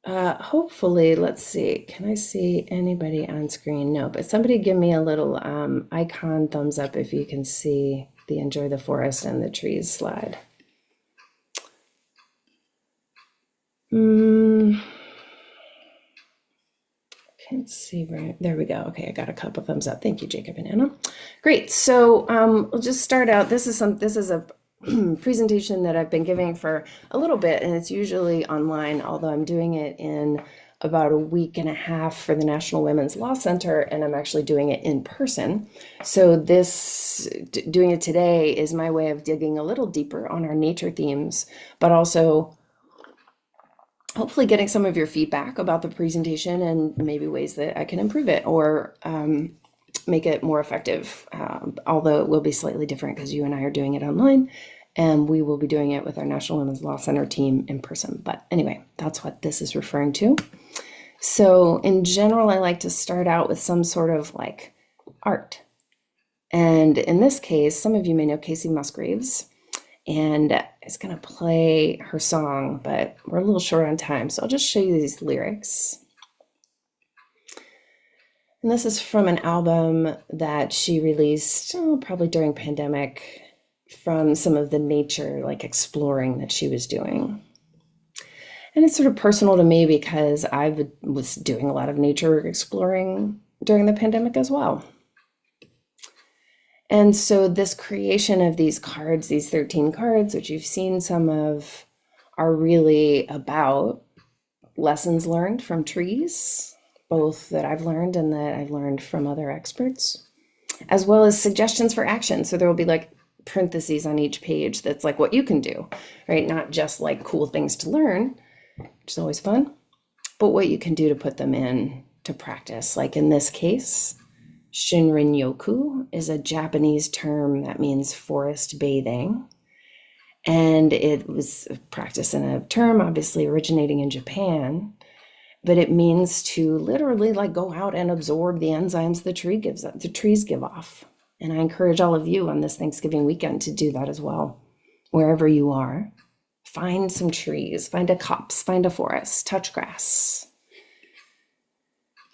Hopefully, let's see. Can I see anybody on screen? No, but somebody give me a little icon thumbs up if you can see the Enjoy the Forest and the Trees slide. Mm, can't see right. There we go. Okay, I got a couple thumbs up. Thank you, Jacob and Anna. Great. So we'll just start out. This is a presentation that I've been giving for a little bit, and it's usually online, although I'm doing it in about a week and a half for the National Women's Law Center, and I'm actually doing it in person. So doing it today is my way of digging a little deeper on our nature themes, but also hopefully getting some of your feedback about the presentation and maybe ways that I can improve it or make it more effective. Although it will be slightly different because you and I are doing it online and we will be doing it with our National Women's Law Center team in person. But anyway, that's what this is referring to. So in general, I like to start out with some sort of like art. And in this case, some of you may know Casey Musgraves, and it's going to play her song, but we're a little short on time, so I'll just show you these lyrics. And this is from an album that she released probably during pandemic, from some of the nature like exploring that she was doing. And it's sort of personal to me because I was doing a lot of nature exploring during the pandemic as well. And so this creation of these cards, these 13 cards, which you've seen some of, are really about lessons learned from trees, both that I've learned and that I've learned from other experts, as well as suggestions for action. So there will be like parentheses on each page that's like what you can do, right? Not just like cool things to learn, which is always fun, but what you can do to put them in to practice. Like in this case, Shinrin-yoku is a Japanese term that means forest bathing. And it was practiced in a term obviously originating in Japan, but it means to literally like go out and absorb the enzymes the trees give off. And I encourage all of you on this Thanksgiving weekend to do that as well. Wherever you are, find some trees, find a copse, find a forest, touch grass.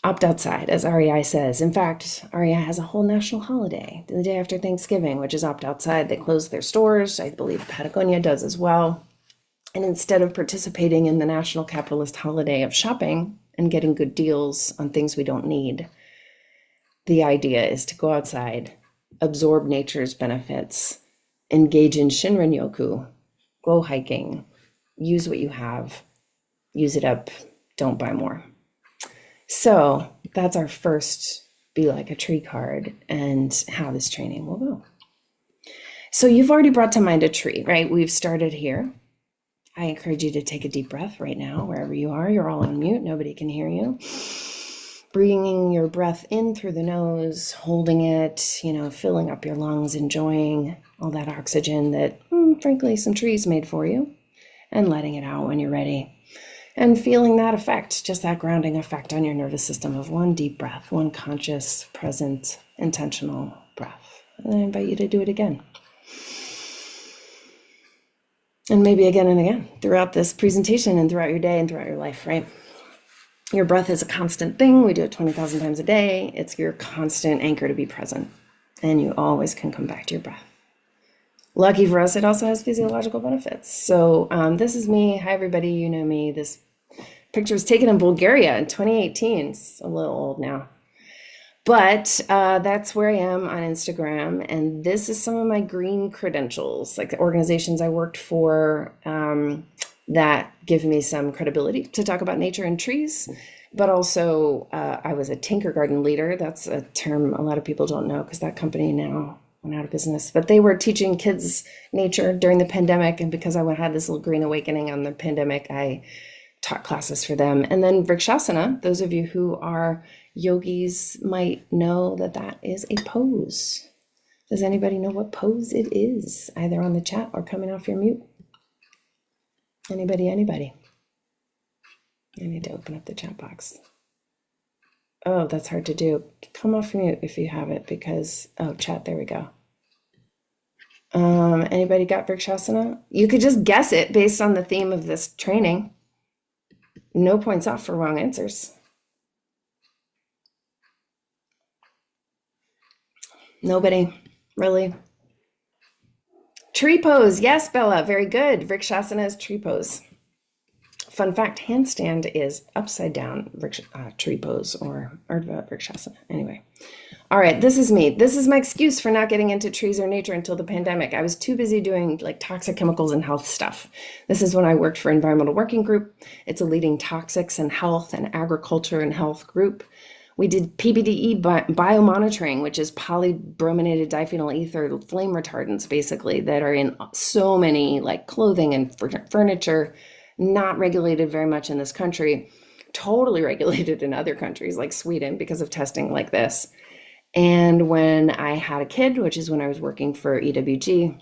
Opt outside, as REI says. In fact, REI has a whole national holiday the day after Thanksgiving, which is opt outside. They close their stores. I believe Patagonia does as well. And instead of participating in the national capitalist holiday of shopping and getting good deals on things we don't need, the idea is to go outside, absorb nature's benefits, engage in Shinrin-yoku, go hiking, use what you have, use it up, don't buy more. So that's our first Be Like a Tree card and how this training will go. So you've already brought to mind a tree, right? We've started here. I encourage you to take a deep breath right now, wherever you are. You're all on mute. Nobody can hear you. Bringing your breath in through the nose, holding it, filling up your lungs, enjoying all that oxygen that, frankly, some trees made for you, and letting it out when you're ready. And feeling that effect, just that grounding effect on your nervous system of one deep breath, one conscious, present, intentional breath. And I invite you to do it again. And maybe again and again throughout this presentation and throughout your day and throughout your life, right? Your breath is a constant thing. We do it 20,000 times a day. It's your constant anchor to be present. And you always can come back to your breath. Lucky for us, it also has physiological benefits. So this is me. Hi, everybody. You know me. This picture was taken in Bulgaria in 2018. It's a little old now. But that's where I am on Instagram. And this is some of my green credentials, like the organizations I worked for that give me some credibility to talk about nature and trees. But also, I was a Tinker Garden leader. That's a term a lot of people don't know because that company now went out of business. But they were teaching kids nature during the pandemic. And because I had this little green awakening on the pandemic, I taught classes for them. And then Vrikshasana, those of you who are yogis might know that that is a pose. Does anybody know what pose it is? Either on the chat or coming off your mute? Anybody? I need to open up the chat box. Oh, that's hard to do. Come off mute if you have it because, chat, there we go. Anybody got Vrikshasana? You could just guess it based on the theme of this training. No points off for wrong answers. Nobody, really. Tree pose. Yes, Bella, very good. Vrikshasana is tree pose. Fun fact, handstand is upside down tree pose or Ardha Vrikshasana. Anyway. All right, this is me. This is my excuse for not getting into trees or nature until the pandemic. I was too busy doing like toxic chemicals and health stuff. This is when I worked for Environmental Working Group. It's a leading toxics and health and agriculture and health group. We did PBDE biomonitoring, which is polybrominated diphenyl ether flame retardants, basically, that are in so many like clothing and furniture, not regulated very much in this country, totally regulated in other countries like Sweden because of testing like this. And when I had a kid, which is when I was working for EWG,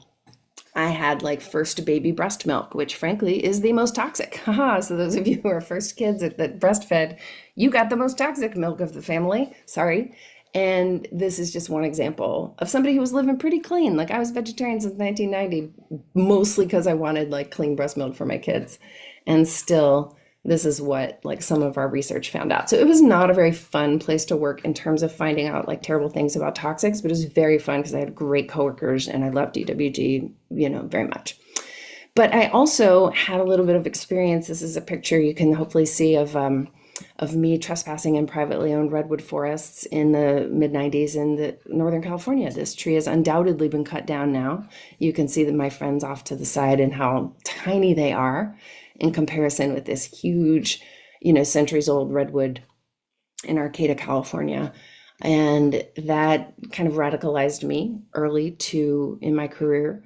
I had like first baby breast milk, which frankly is the most toxic. Haha. So those of you who are first kids that breastfed, you got the most toxic milk of the family. Sorry. And this is just one example of somebody who was living pretty clean. Like I was vegetarian since 1990, mostly because I wanted like clean breast milk for my kids. And still, this is what like some of our research found out. So it was not a very fun place to work in terms of finding out like terrible things about toxics, but it was very fun because I had great coworkers and I loved EWG, very much. But I also had a little bit of experience. This is a picture you can hopefully see of me trespassing in privately owned redwood forests in the mid 90s in Northern California. This tree has undoubtedly been cut down now. You can see that my friends off to the side and how tiny they are in comparison with this huge, centuries old redwood in Arcata, California. And that kind of radicalized me early in my career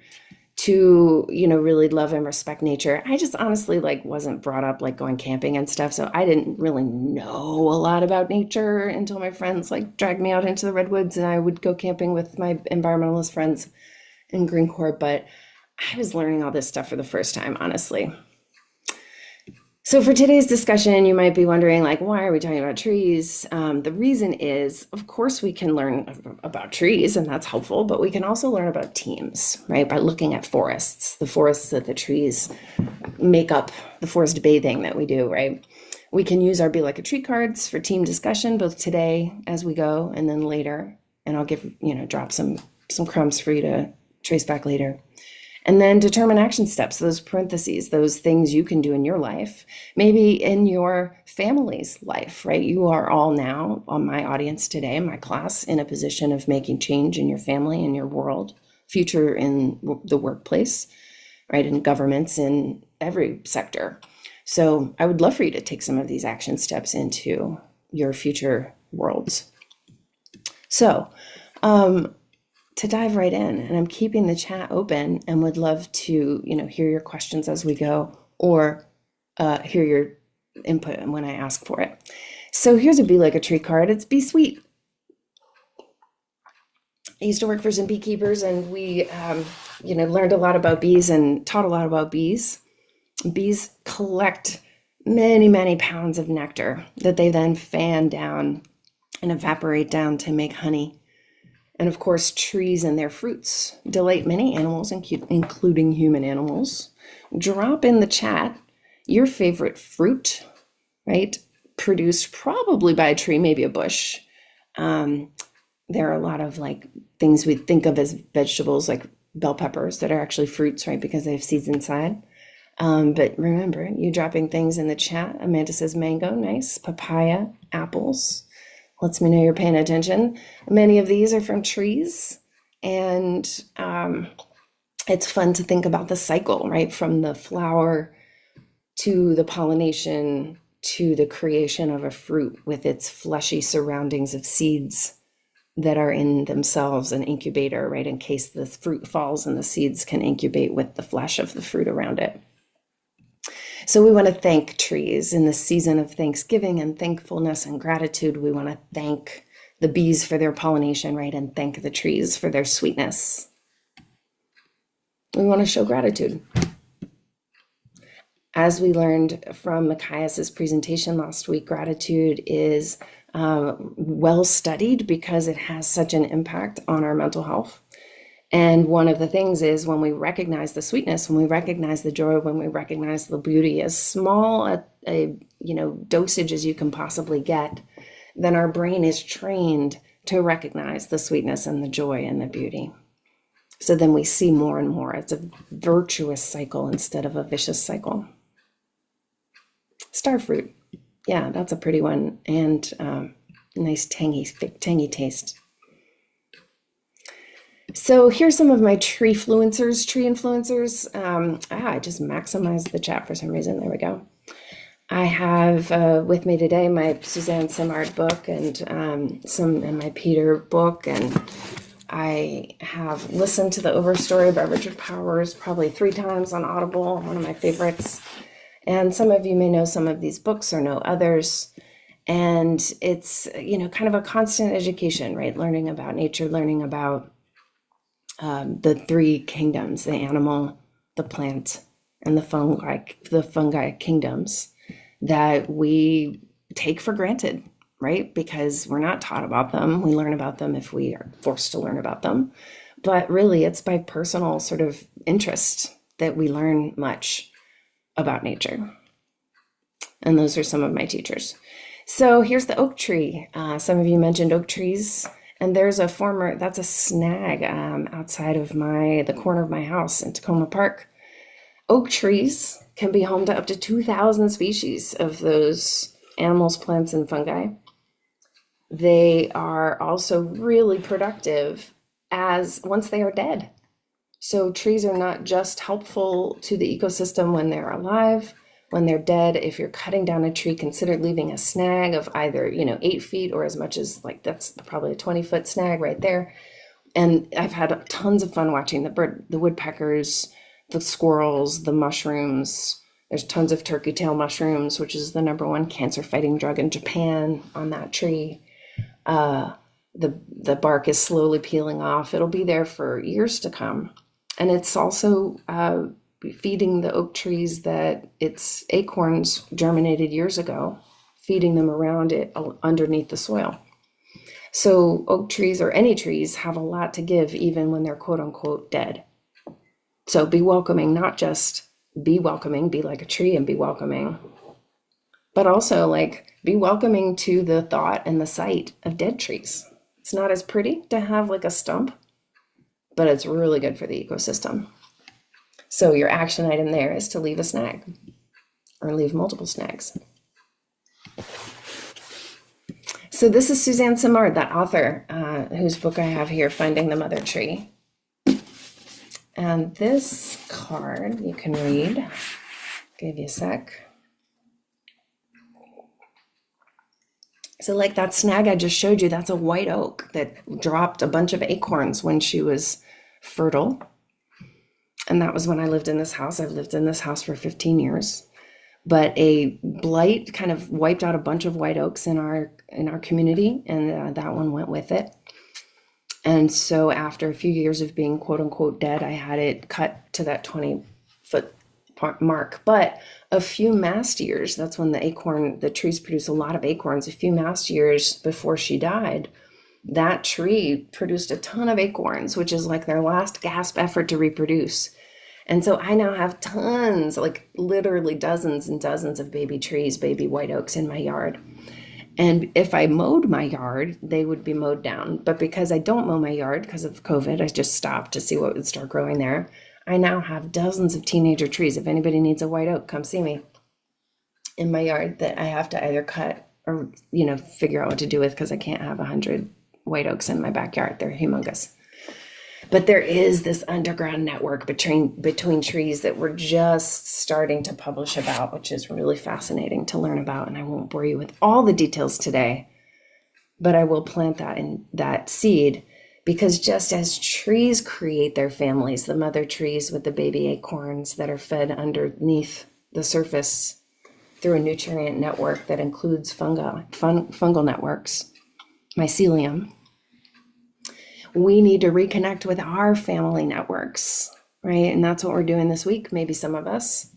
to, really love and respect nature. I just honestly wasn't brought up going camping and stuff. So I didn't really know a lot about nature until my friends dragged me out into the redwoods and I would go camping with my environmentalist friends in Green Corps. But I was learning all this stuff for the first time, honestly. So for today's discussion, you might be wondering, why are we talking about trees? The reason is, of course, we can learn about trees, and that's helpful, but we can also learn about teams, right? By looking at forests, the forests that the trees make up, the forest bathing that we do, right? We can use our Be Like a Tree cards for team discussion, both today as we go, and then later. And I'll drop some crumbs for you to trace back later. And then determine action steps, those parentheses, those things you can do in your life, maybe in your family's life, right? You are all now, on my audience today, my class, in a position of making change in your family, in your world, future in the workplace, right? In governments, in every sector. So I would love for you to take some of these action steps into your future worlds. So, to dive right in, and I'm keeping the chat open and would love to, hear your questions as we go or hear your input when I ask for it. So here's a Be Like a Tree card. It's Be Sweet. I used to work for some beekeepers and we, learned a lot about bees and taught a lot about bees. Bees collect many, many pounds of nectar that they then fan down and evaporate down to make honey. And of course, trees and their fruits delight many animals, including human animals. Drop in the chat your favorite fruit, right? Produced probably by a tree, maybe a bush. There are a lot of things we think of as vegetables, like bell peppers, that are actually fruits, right? Because they have seeds inside. But remember, you dropping things in the chat. Amanda says mango, nice. Papaya, apples. Lets me know you're paying attention. Many of these are from trees, and it's fun to think about the cycle, right? From the flower to the pollination to the creation of a fruit with its fleshy surroundings of seeds that are in themselves an incubator, right? In case the fruit falls and the seeds can incubate with the flesh of the fruit around it. So we want to thank trees in the season of Thanksgiving and thankfulness and gratitude. We want to thank the bees for their pollination, right? And thank the trees for their sweetness. We want to show gratitude. As we learned from Machias's presentation last week, gratitude is well studied because it has such an impact on our mental health. And one of the things is when we recognize the sweetness, when we recognize the joy, when we recognize the beauty, as small a dosage as you can possibly get, then our brain is trained to recognize the sweetness and the joy and the beauty. So then we see more and more. It's a virtuous cycle instead of a vicious cycle. Starfruit. Yeah, that's a pretty one. And nice tangy taste. So here's some of my tree influencers. I just maximized the chat for some reason. There we go. I have with me today my Suzanne Simard book and my Peter book, and I have listened to the Overstory by Richard Powers probably 3 times on Audible, one of my favorites. And some of you may know some of these books or know others. And it's, kind of a constant education, right? Learning about nature, learning about the 3 kingdoms, the animal, the plant, and the fungi kingdoms that we take for granted, right? Because we're not taught about them. We learn about them if we are forced to learn about them. But really, it's by personal sort of interest that we learn much about nature. And those are some of my teachers. So here's the oak tree. Some of you mentioned oak trees. And there's that's a snag outside of the corner of my house in Tacoma Park. Oak trees can be home to up to 2,000 species of those animals, plants, and fungi. They are also really productive once they are dead. So trees are not just helpful to the ecosystem when they're alive. When they're dead, if you're cutting down a tree, consider leaving a snag of either 8 feet or as much as that's probably a 20-foot snag right there. And I've had tons of fun watching the woodpeckers, the squirrels, the mushrooms. There's tons of turkey tail mushrooms, which is the #1 cancer-fighting drug in Japan, on that tree. The bark is slowly peeling off. It'll be there for years to come. And it's also feeding the oak trees that its acorns germinated years ago, feeding them around it underneath the soil. So oak trees, or any trees, have a lot to give even when they're quote unquote dead. So be welcoming, not just be welcoming, be like a tree and be welcoming, but also be welcoming to the thought and the sight of dead trees. It's not as pretty to have a stump, but it's really good for the ecosystem. So your action item there is to leave a snag or leave multiple snags. So this is Suzanne Simard, that author whose book I have here, Finding the Mother Tree. And this card you can read. Give you a sec. So that snag I just showed you, that's a white oak that dropped a bunch of acorns when she was fertile. And that was when I lived in this house. I've lived in this house for 15 years. But a blight kind of wiped out a bunch of white oaks in our community, and that one went with it. And so after a few years of being quote unquote dead, I had it cut to that 20-foot mark. But a few mast years, that's when the trees produce a lot of acorns. A few mast years before she died, that tree produced a ton of acorns, which is their last gasp effort to reproduce. And so I now have tons, literally dozens and dozens of baby trees, baby white oaks in my yard. And if I mowed my yard, they would be mowed down. But because I don't mow my yard because of COVID, I just stopped to see what would start growing there. I now have dozens of teenager trees. If anybody needs a white oak, come see me in my yard that I have to either cut or, figure out what to do with, because I can't have 100 white oaks in my backyard. They're humongous. But there is this underground network between trees that we're just starting to publish about, which is really fascinating to learn about. And I won't bore you with all the details today, but I will plant that seed, because just as trees create their families, the mother trees with the baby acorns that are fed underneath the surface through a nutrient network that includes fungal networks, mycelium, we need to reconnect with our family networks, right? And that's what we're doing this week, maybe some of us.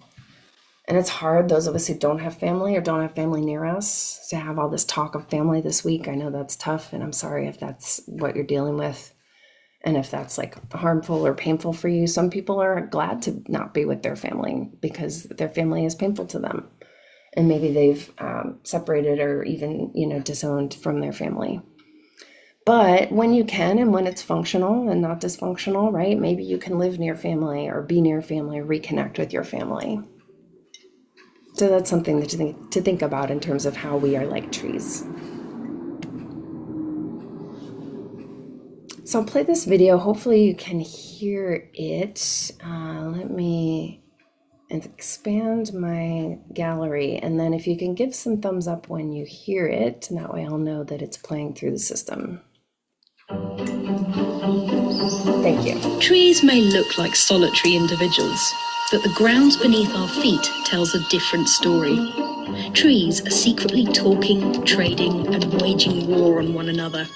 And it's hard, those of us who don't have family or don't have family near us, to have all this talk of family this week. I know that's tough, and I'm sorry if that's what you're dealing with. And if that's like harmful or painful for you, some people are glad to not be with their family because their family is painful to them. And maybe they've separated or even, disowned from their family. But when you can and when it's functional and not dysfunctional, right? Maybe you can live near family or be near family or reconnect with your family. So that's something to think about in terms of how we are like trees. So I'll play this video. Hopefully you can hear it. Let me expand my gallery. And then if you can give some thumbs up when you hear it, and that way I'll know that it's playing through the system. Thank you. Trees may look like solitary individuals, but the ground beneath our feet tells a different story. Trees are secretly talking, trading, and waging war on one another.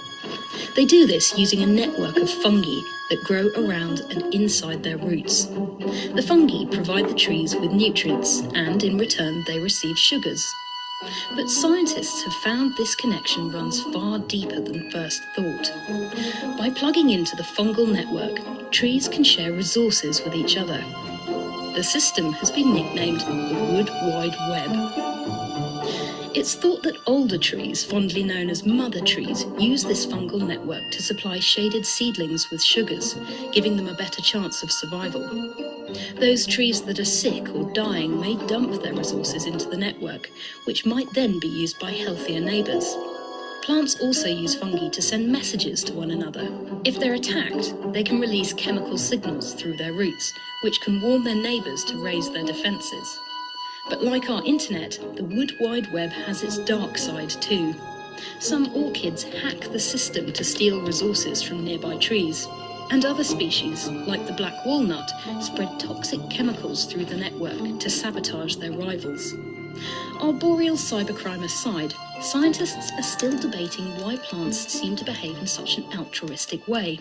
They do this using a network of fungi that grow around and inside their roots. The fungi provide the trees with nutrients, and in return they receive sugars. But scientists have found this connection runs far deeper than first thought. By plugging into the fungal network, trees can share resources with each other. The system has been nicknamed the Wood Wide Web. It's thought that older trees, fondly known as mother trees, use this fungal network to supply shaded seedlings with sugars, giving them a better chance of survival. Those trees that are sick or dying may dump their resources into the network, which might then be used by healthier neighbours. Plants also use fungi to send messages to one another. If they're attacked, they can release chemical signals through their roots, which can warn their neighbours to raise their defences. But like our internet, the Wood Wide Web has its dark side too. Some orchids hack the system to steal resources from nearby trees. And other species, like the black walnut, spread toxic chemicals through the network to sabotage their rivals. Arboreal cybercrime aside, scientists are still debating why plants seem to behave in such an altruistic way.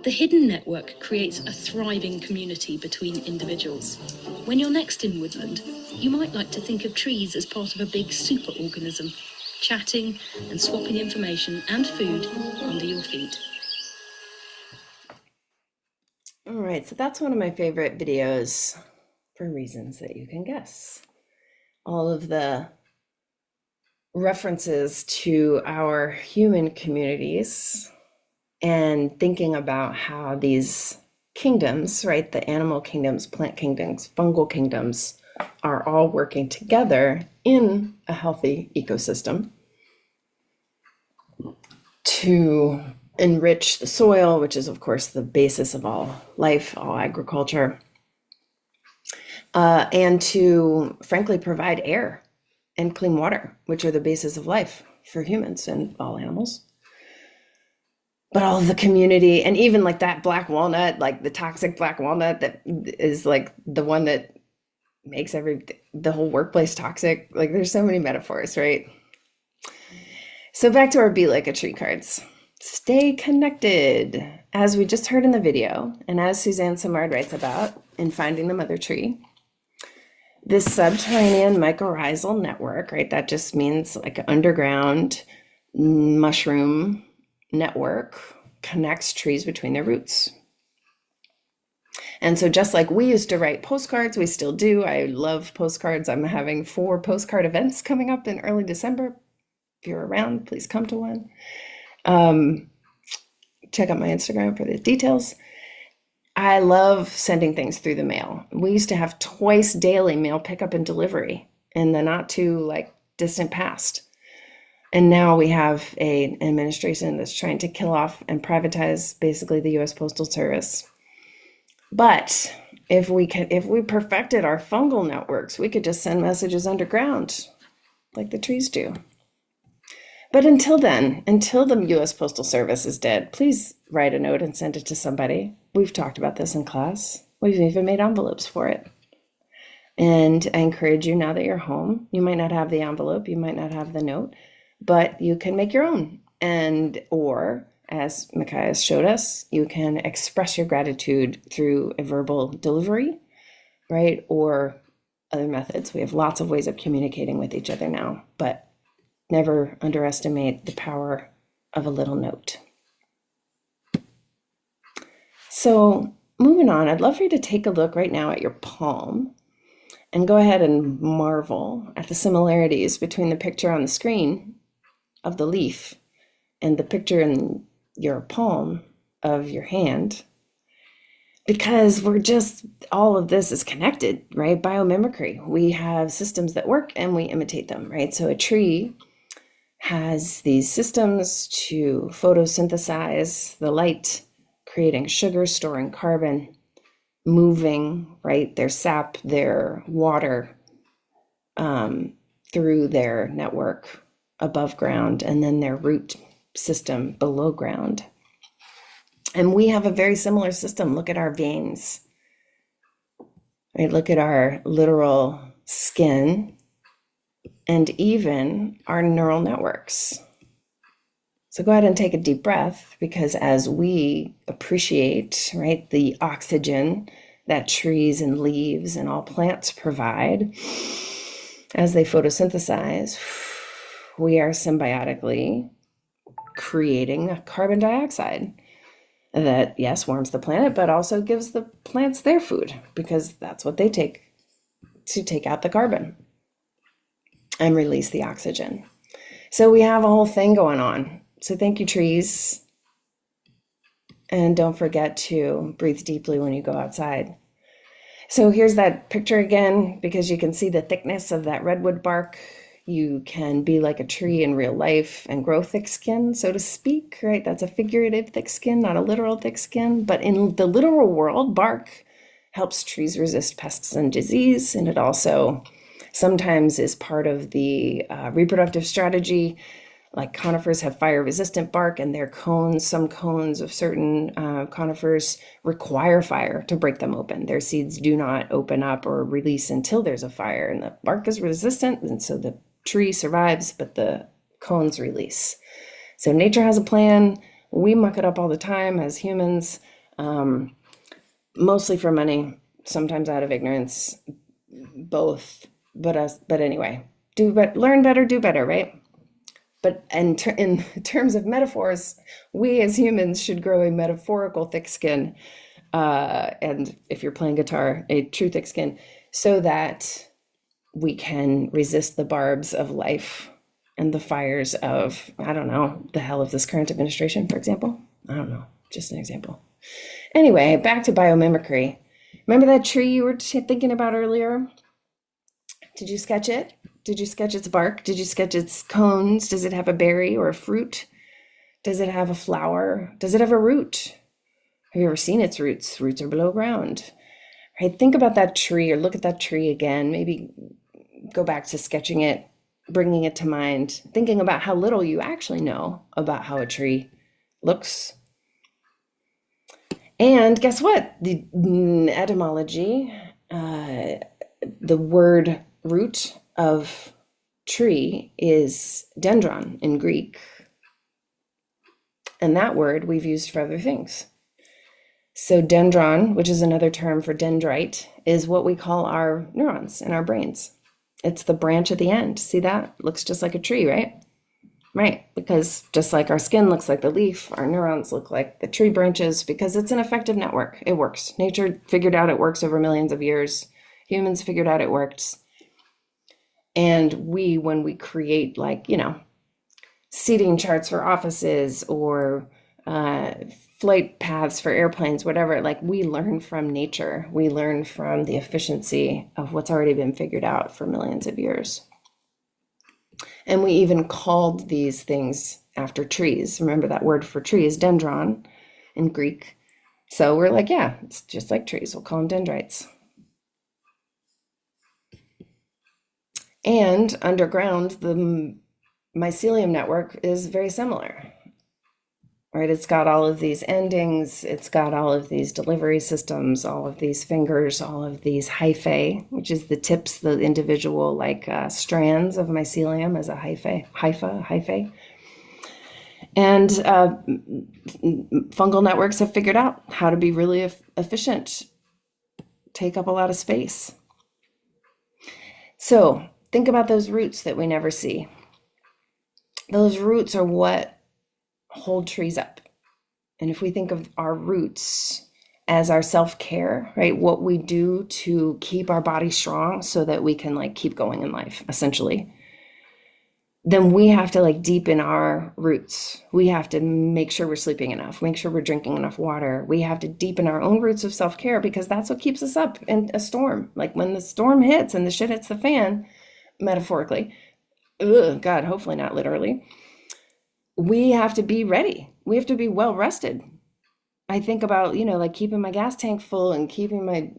The hidden network creates a thriving community between individuals. When you're next in woodland, you might like to think of trees as part of a big superorganism, chatting and swapping information and food under your feet. All right, so that's one of my favorite videos for reasons that you can guess. All of the references to our human communities and thinking about how these kingdoms, right, the animal kingdoms, plant kingdoms, fungal kingdoms, are all working together in a healthy ecosystem to enrich the soil, which is, of course, the basis of all life, all agriculture, and to, frankly, provide air and clean water, which are the basis of life for humans and all animals. But all of the community, and even like that black walnut, like the toxic black walnut that is like the one that makes the whole workplace toxic. Like there's so many metaphors, right? So back to our Be Like a Tree cards. Stay connected, as we just heard in the video, and as Suzanne Simard writes about in Finding the Mother Tree. This subterranean mycorrhizal network, right? That just means like an underground mushroom network connects trees between their roots. And so just like we used to write postcards, we still do. I love postcards. I'm having 4 postcard events coming up in early December. If you're around, please come to one. Check out my Instagram for the details. I love sending things through the mail. We used to have twice daily mail pickup and delivery in the not too distant past. And now we have an administration that's trying to kill off and privatize basically the US Postal Service. But if we perfected our fungal networks, we could just send messages underground like the trees do. But until then, until the US Postal Service is dead, please write a note and send it to somebody. We've talked about this in class. We've even made envelopes for it. And I encourage you, now that you're home, you might not have the envelope, you might not have the note, but you can make your own. Or as Micaiah showed us, you can express your gratitude through a verbal delivery, right? Or other methods. We have lots of ways of communicating with each other now, but never underestimate the power of a little note. So moving on, I'd love for you to take a look right now at your palm and go ahead and marvel at the similarities between the picture on the screen of the leaf and the picture in your palm of your hand. Because we're just, all of this is connected, right? Biomimicry. We have systems that work and we imitate them, right? So a tree has these systems to photosynthesize the light, creating sugar, storing carbon, moving, right, their sap, their water through their network above ground, and then their root system below ground. And we have a very similar system. Look at our veins, right? Look at our literal skin and even our neural networks. So go ahead and take a deep breath, because as we appreciate, right, the oxygen that trees and leaves and all plants provide as they photosynthesize, we are symbiotically creating carbon dioxide that, yes, warms the planet, but also gives the plants their food, because that's what they take to take out the carbon and release the oxygen. So we have a whole thing going on. So thank you, trees. And don't forget to breathe deeply when you go outside. So here's that picture again, because you can see the thickness of that redwood bark. You can be like a tree in real life and grow thick skin, so to speak, right? That's a figurative thick skin, not a literal thick skin. But in the literal world, bark helps trees resist pests and disease, and it also sometimes is part of the reproductive strategy. Like conifers have fire-resistant bark, and their cones, some cones of certain conifers require fire to break them open. Their seeds do not open up or release until there's a fire, and the bark is resistant, and so the tree survives, but the cones release. So nature has a plan. We muck it up all the time as humans, mostly for money, sometimes out of ignorance, both. But anyway, learn better, do better, right? But in terms of metaphors, we as humans should grow a metaphorical thick skin, and if you're playing guitar, a true thick skin, so that we can resist the barbs of life and the fires of, I don't know, the hell of this current administration, for example. I don't know, just an example. Anyway, back to biomimicry. Remember that tree you were thinking about earlier? Did you sketch it? Did you sketch its bark? Did you sketch its cones? Does it have a berry or a fruit? Does it have a flower? Does it have a root? Have you ever seen its roots? Roots are below ground. Right? Think about that tree, or look at that tree again. Maybe go back to sketching it, bringing it to mind, thinking about how little you actually know about how a tree looks. And guess what? The etymology, the word root of tree is dendron in Greek. And that word we've used for other things. So dendron, which is another term for dendrite, is what we call our neurons in our brains. It's the branch at the end. See that? Looks just like a tree, right? Right, because just like our skin looks like the leaf, our neurons look like the tree branches, because it's an effective network. It works. Nature figured out it works over millions of years. Humans figured out it works. And we, when we create, like, seating charts for offices or flight paths for airplanes, whatever, like, we learn from nature. We learn from the efficiency of what's already been figured out for millions of years. And we even called these things after trees. Remember that word for tree is dendron in Greek. So we're like, yeah, it's just like trees. We'll call them dendrites. And underground, the mycelium network is very similar, right? It's got all of these endings, it's got all of these delivery systems, all of these fingers, all of these hyphae, which is the tips, the individual strands of mycelium as a hyphae. And fungal networks have figured out how to be really efficient, take up a lot of space. So think about those roots that we never see. Those roots are what hold trees up. And if we think of our roots as our self-care, right? What we do to keep our body strong so that we can like keep going in life, essentially. Then we have to like deepen our roots. We have to make sure we're sleeping enough, make sure we're drinking enough water. We have to deepen our own roots of self-care because that's what keeps us up in a storm. Like when the storm hits and the shit hits the fan, metaphorically, ugh, God, hopefully not literally, we have to be ready. We have to be well rested. I think about, like keeping my gas tank full and keeping my,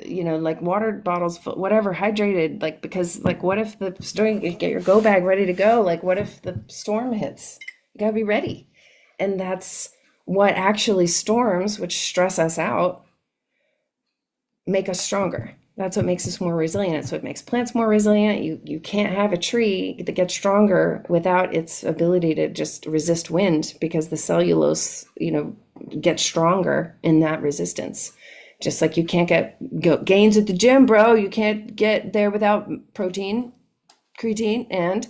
like water bottles full, whatever, hydrated. Like, because, like, what if the storm, you get your go bag ready to go? Like, what if the storm hits? You gotta be ready. And that's what actually storms, which stress us out, make us stronger. That's what makes us more resilient. It's what makes plants more resilient. You can't have a tree that gets stronger without its ability to just resist wind because the cellulose, gets stronger in that resistance. Just like you can't get gains at the gym, bro. You can't get there without protein, creatine, and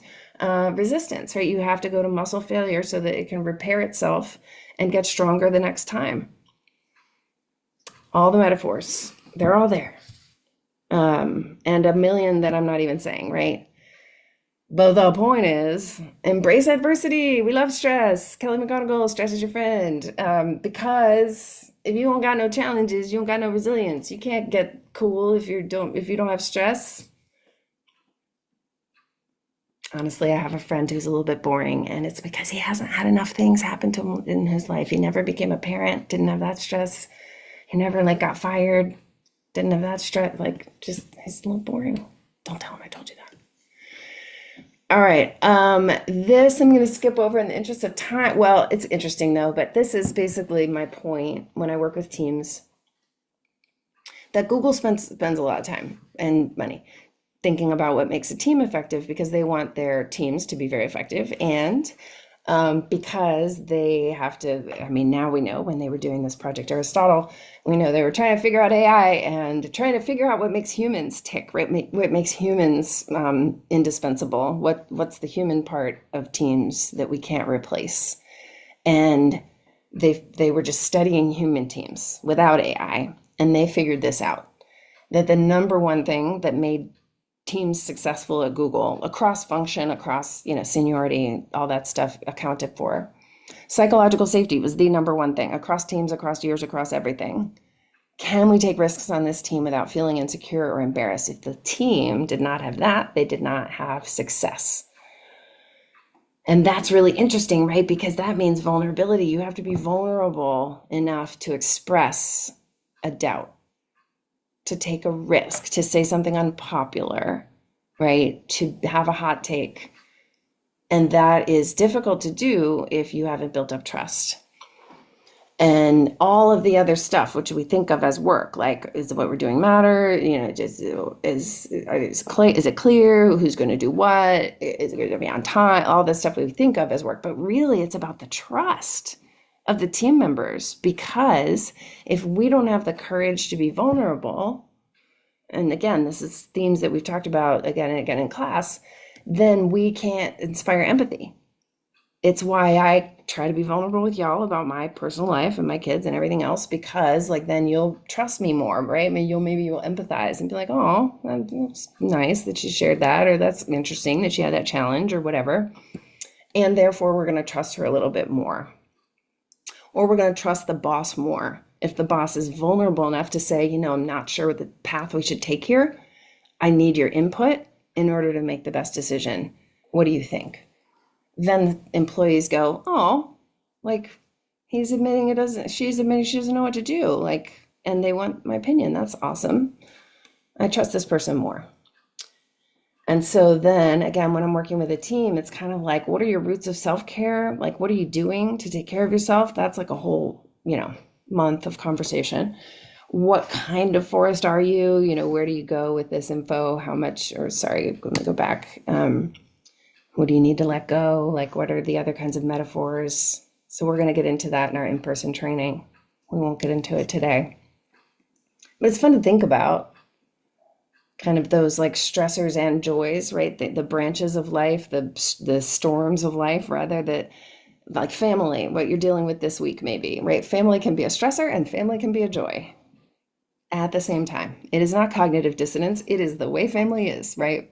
resistance, right? You have to go to muscle failure so that it can repair itself and get stronger the next time. All the metaphors, they're all there. And a million that I'm not even saying, right? But the point is, embrace adversity. We love stress. Kelly McGonigal, stress is your friend. Because if you don't got no challenges, you don't got no resilience. You can't get cool if you don't have stress. Honestly, I have a friend who's a little bit boring, and it's because he hasn't had enough things happen to him in his life. He never became a parent, didn't have that stress. He never like got fired, didn't have that stress. Like, just he's a little boring. Don't tell him I told you that. All right. This I'm going to skip over in the interest of time. Well, it's interesting though, but this is basically my point when I work with teams that Google spends a lot of time and money thinking about what makes a team effective because they want their teams to be very effective and because they have to, I mean, now we know when they were doing this Project Aristotle, we know they were trying to figure out AI and trying to figure out what makes humans tick, right? What makes humans indispensable? What's the human part of teams that we can't replace? And they were just studying human teams without AI, and they figured this out, that the number one thing that made teams successful at Google across function, across, seniority, all that stuff accounted for. Psychological safety was the number one thing across teams, across years, across everything. Can we take risks on this team without feeling insecure or embarrassed? If the team did not have that, they did not have success. And that's really interesting, right? Because that means vulnerability. You have to be vulnerable enough to express a doubt, to take a risk, to say something unpopular, right? To have a hot take. And that is difficult to do if you haven't built up trust. And all of the other stuff, which we think of as work, like, is what we're doing matter? Just is it clear who's going to do what? Is it going to be on time? All this stuff we think of as work, but really it's about the trust of the team members, because if we don't have the courage to be vulnerable, and again, this is themes that we've talked about again and again in class, then we can't inspire empathy. It's why I try to be vulnerable with y'all about my personal life and my kids and everything else, because like then you'll trust me more, right? I mean, maybe you'll empathize and be like, oh, that's nice that she shared that, or that's interesting that she had that challenge or whatever. And therefore we're going to trust her a little bit more. Or we're going to trust the boss more. If the boss is vulnerable enough to say, I'm not sure what the path we should take here. I need your input in order to make the best decision. What do you think? Then employees go, oh, like she's admitting she doesn't know what to do. Like, and they want my opinion. That's awesome. I trust this person more. And so then again, when I'm working with a team, it's kind of like, what are your roots of self-care? Like, what are you doing to take care of yourself? That's like a whole, month of conversation. What kind of forest are you? Where do you go with this info? How much, or sorry, let me go back. What do you need to let go? Like, what are the other kinds of metaphors? So we're going to get into that in our in-person training. We won't get into it today. But it's fun to think about. Kind of those like stressors and joys, right? The branches of life, the storms of life, rather, that like family, what you're dealing with this week, maybe, right? Family can be a stressor and family can be a joy at the same time. It is not cognitive dissonance. It is the way family is, right?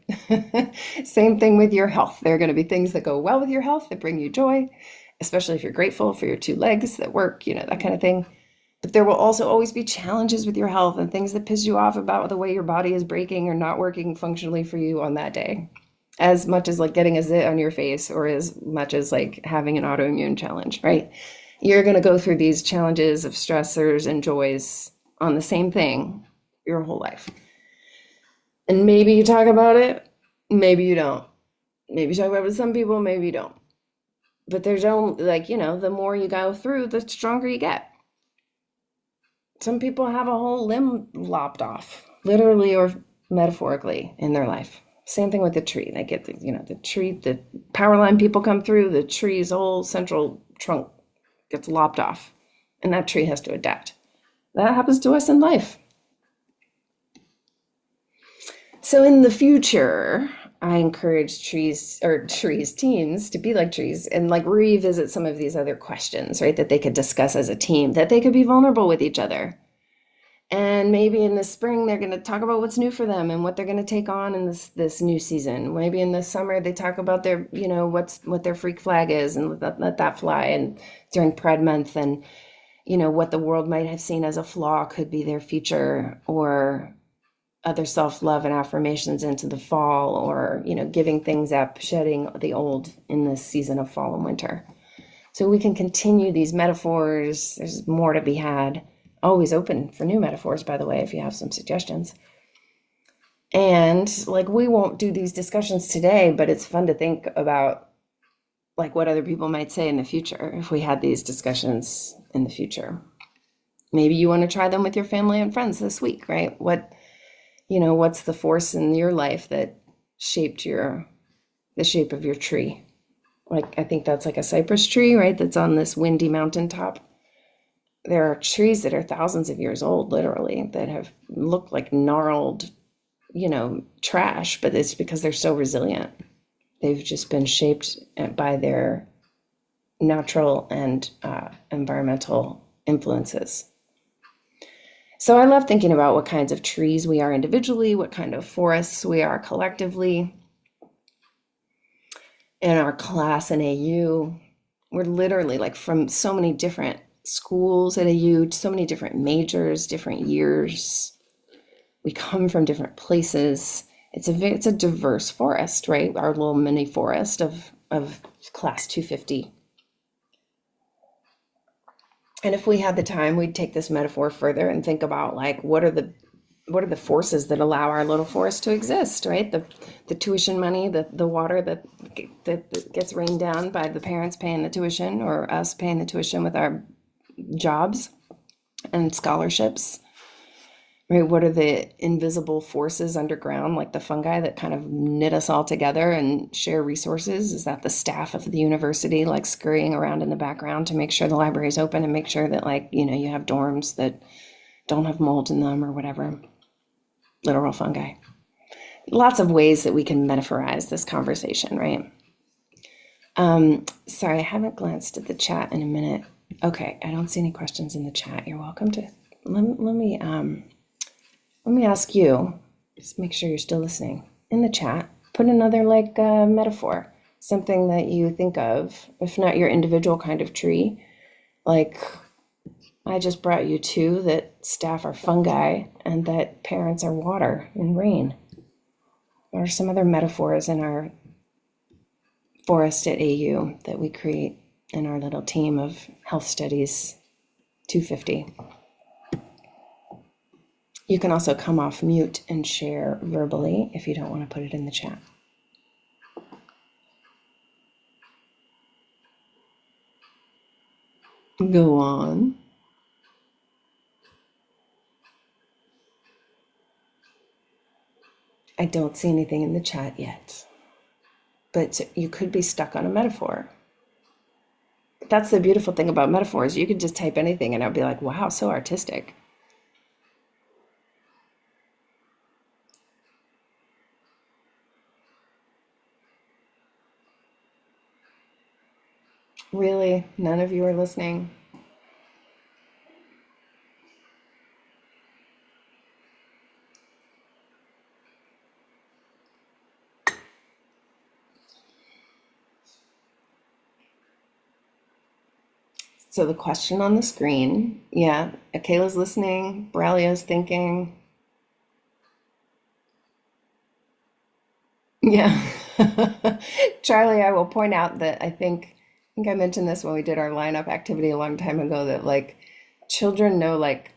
Same thing with your health. There are going to be things that go well with your health that bring you joy, especially if you're grateful for your two legs that work, that kind of thing. But there will also always be challenges with your health and things that piss you off about the way your body is breaking or not working functionally for you on that day. As much as like getting a zit on your face or as much as like having an autoimmune challenge, right? You're going to go through these challenges of stressors and joys on the same thing your whole life. And maybe you talk about it, maybe you don't. Maybe you talk about it with some people, maybe you don't. But there's only, like, the more you go through, the stronger you get. Some people have a whole limb lopped off, literally or metaphorically, in their life. Same thing with the tree. They get the tree, the power line people come through, the tree's whole central trunk gets lopped off, and that tree has to adapt. That happens to us in life. So in the future, I encourage teams to be like trees and like revisit some of these other questions, right? That they could discuss as a team, that they could be vulnerable with each other. And maybe in the spring, they're going to talk about what's new for them and what they're going to take on in this new season. Maybe in the summer, they talk about their, what their freak flag is and let that fly. And during Pride Month and, what the world might have seen as a flaw could be their feature, or other self-love and affirmations into the fall, or, giving things up, shedding the old in this season of fall and winter. So we can continue these metaphors. There's more to be had. Always open for new metaphors, by the way, if you have some suggestions. And like, we won't do these discussions today, but it's fun to think about like what other people might say in the future if we had these discussions in the future. Maybe you want to try them with your family and friends this week, right? What's the force in your life that shaped the shape of your tree? Like, I think that's like a cypress tree, right? That's on this windy mountaintop. There are trees that are thousands of years old, literally, that have looked like gnarled, trash, but it's because they're so resilient. They've just been shaped by their natural and environmental influences. So I love thinking about what kinds of trees we are individually, what kind of forests we are collectively. In our class in AU, we're literally like from so many different schools at AU, so many different majors, different years. We come from different places. It's a diverse forest, right? Our little mini forest of class 250. And if we had the time, we'd take this metaphor further and think about like what are the forces that allow our little forest to exist, right? The tuition money, the water that gets rained down by the parents paying the tuition, or us paying the tuition with our jobs and scholarships, right? What are the invisible forces underground, like the fungi that kind of knit us all together and share resources? Is that the staff of the university like scurrying around in the background to make sure the library is open and make sure that like, you have dorms that don't have mold in them or whatever? Literal fungi. Lots of ways that we can metaphorize this conversation, right? Sorry, I haven't glanced at the chat in a minute. Okay, I don't see any questions in the chat. You're welcome to let me ask you, just make sure you're still listening. In the chat, put another like metaphor, something that you think of, if not your individual kind of tree. Like, I just brought you two that staff are fungi and that parents are water and rain. Or some other metaphors in our forest at AU that we create in our little team of Health Studies 250. You can also come off mute and share verbally if you don't want to put it in the chat. Go on. I don't see anything in the chat yet, but you could be stuck on a metaphor. That's the beautiful thing about metaphors. You could just type anything and I'll be like, wow, so artistic. Really? None of you are listening? So the question on the screen, yeah, Kayla's listening, Borrelio's thinking. Yeah. Charlie, I will point out that I think I mentioned this when we did our lineup activity a long time ago that like children know like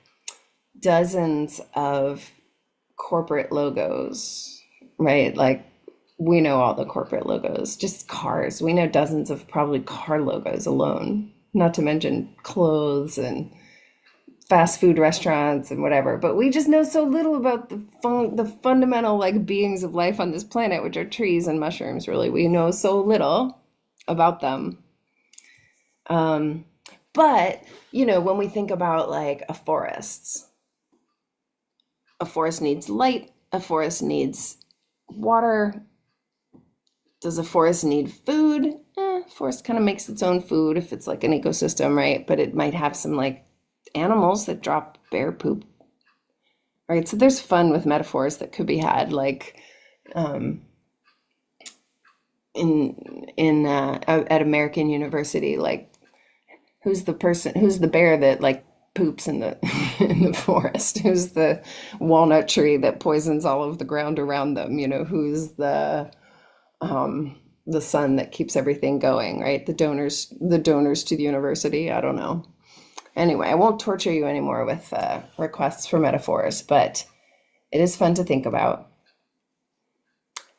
dozens of corporate logos, right? Like we know all the corporate logos, just cars. We know dozens of probably car logos alone, not to mention clothes and fast food restaurants and whatever. But we just know so little about the fundamental like beings of life on this planet, which are trees and mushrooms, really. We know so little about them. Um, but, when we think about like a forest needs light, a forest needs water. Does a forest need food? Forest kind of makes its own food if it's like an ecosystem, right? But it might have some like animals that drop bear poop, right? So there's fun with metaphors that could be had, like um, at American University, like who's the bear that like poops in the in the forest? Who's the walnut tree that poisons all of the ground around them? Who's the sun that keeps everything going, right? The donors to the university. I don't know. Anyway, I won't torture you anymore with requests for metaphors, but it is fun to think about.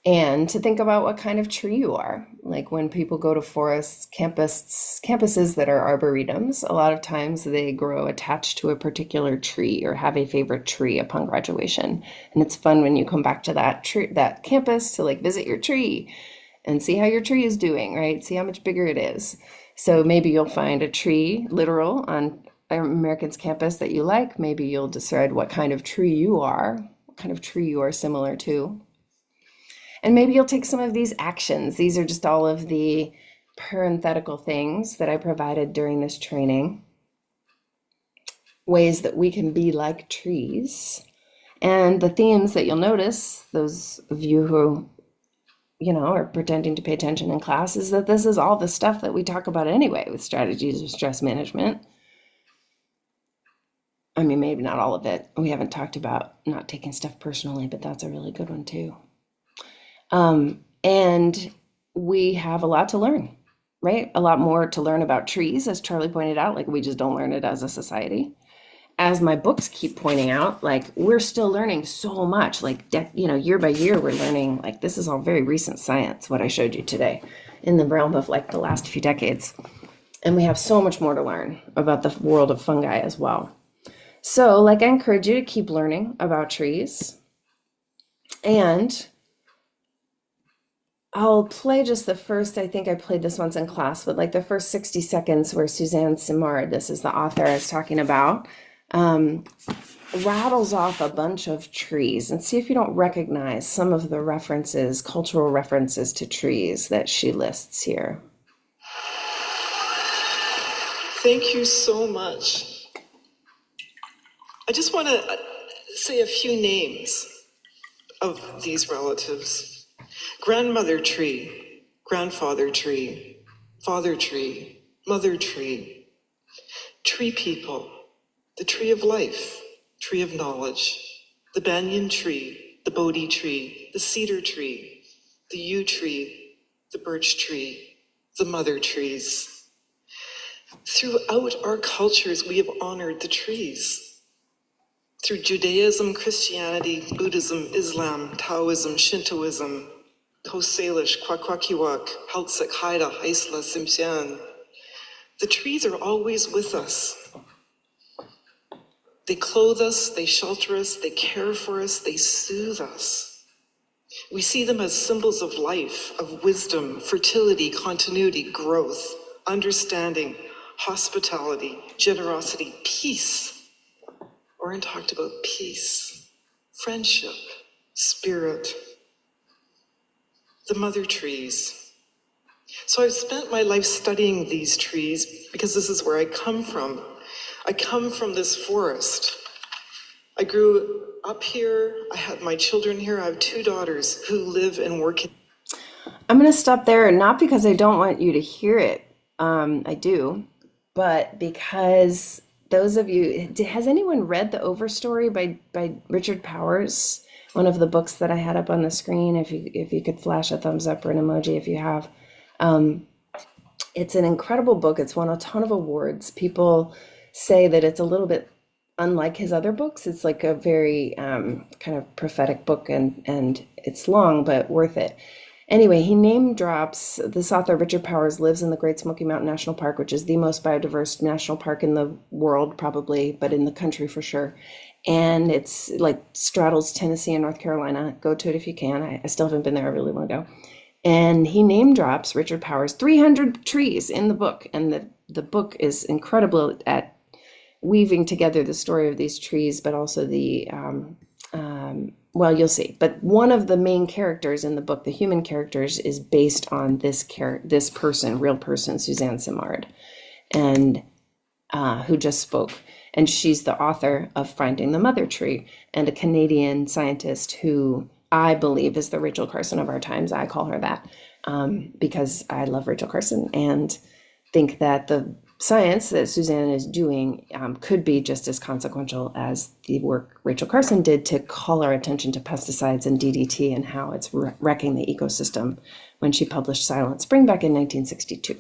And to think about what kind of tree you are. Like when people go to forests, campuses that are arboretums, a lot of times they grow attached to a particular tree or have a favorite tree upon graduation. And it's fun when you come back to that campus to like visit your tree and see how your tree is doing, right? See how much bigger it is. So maybe you'll find a tree literal on American's campus that you like. Maybe you'll decide what kind of tree you are, what kind of tree you are similar to. And maybe you'll take some of these actions. These are just all of the parenthetical things that I provided during this training, ways that we can be like trees. And the themes that you'll notice, those of you who, are pretending to pay attention in class, is that this is all the stuff that we talk about anyway with strategies of stress management. I mean, maybe not all of it. We haven't talked about not taking stuff personally, but that's a really good one too. And we have a lot to learn, right? A lot more to learn about trees, as Charlie pointed out. Like, we just don't learn it as a society. As my books keep pointing out, like, we're still learning so much. Like, year by year, we're learning, like, this is all very recent science, what I showed you today, in the realm of like the last few decades. And we have so much more to learn about the world of fungi as well. So, like, I encourage you to keep learning about trees. And I'll play just the first, I think I played this once in class, but like the first 60 seconds where Suzanne Simard, this is the author I was talking about, um, rattles off a bunch of trees and see if you don't recognize some of the references, cultural references to trees that she lists here. Thank you so much. I just want to say a few names of these relatives. Grandmother tree, grandfather tree, father tree, mother tree, tree people, the tree of life, tree of knowledge, the banyan tree, the Bodhi tree, the cedar tree, the yew tree, the birch tree, the mother trees. Throughout our cultures, we have honored the trees. Through Judaism, Christianity, Buddhism, Islam, Taoism, Shintoism, Coast Salish, Kwakwakiwak, Haltzik, Haida, Haisla, Tsimshian. The trees are always with us. They clothe us, they shelter us, they care for us, they soothe us. We see them as symbols of life, of wisdom, fertility, continuity, growth, understanding, hospitality, generosity, peace. Oren talked about peace, friendship, spirit. The mother trees. So I've spent my life studying these trees because this is where I come from. I come from this forest. I grew up here. I had my children here. I have two daughters who live and work in. I'm going to stop there, not because I don't want you to hear it. I do, but because those of you, has anyone read The Overstory by Richard Powers? One of the books that I had up on the screen. If you could flash a thumbs up or an emoji if you have. It's an incredible book. It's won a ton of awards. People say that it's a little bit unlike his other books. It's like a very kind of prophetic book, and it's long, but worth it. Anyway, he name drops this author, Richard Powers, lives in the Great Smoky Mountain National Park, which is the most biodiverse national park in the world, probably, but in the country for sure. And it's like straddles Tennessee and North Carolina. Go to it if you can. I still haven't been there. I really want to go. And he name drops, Richard Powers, 300 trees in the book. And the book is incredible at weaving together the story of these trees, but also the well, you'll see. But one of the main characters in the book, the human characters, is based on this person, real person, Suzanne Simard, and who just spoke. And she's the author of Finding the Mother Tree, and a Canadian scientist who I believe is the Rachel Carson of our times. I call her that because I love Rachel Carson and think that the science that Suzanne is doing could be just as consequential as the work Rachel Carson did to call our attention to pesticides and DDT and how it's wrecking the ecosystem when she published Silent Spring back in 1962.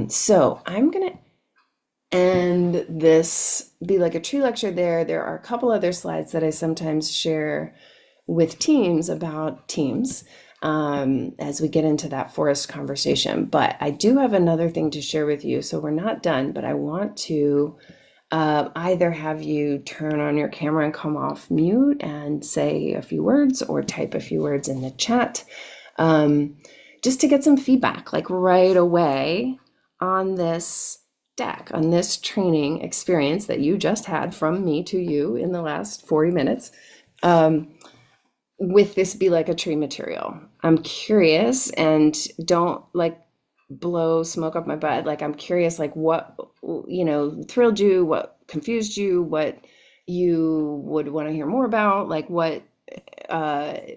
So I'm going to end this, be like a tree lecture there. There are a couple other slides that I sometimes share with teams about teams as we get into that forest conversation. But I do have another thing to share with you. So we're not done, but I want to either have you turn on your camera and come off mute and say a few words, or type a few words in the chat, just to get some feedback, like right away on this deck, on this training experience that you just had from me to you in the last 40 minutes. With this Be Like a Tree material. I'm curious, and don't like blow smoke up my butt. Like, I'm curious, like what, thrilled you, what confused you, what you would want to hear more about, like what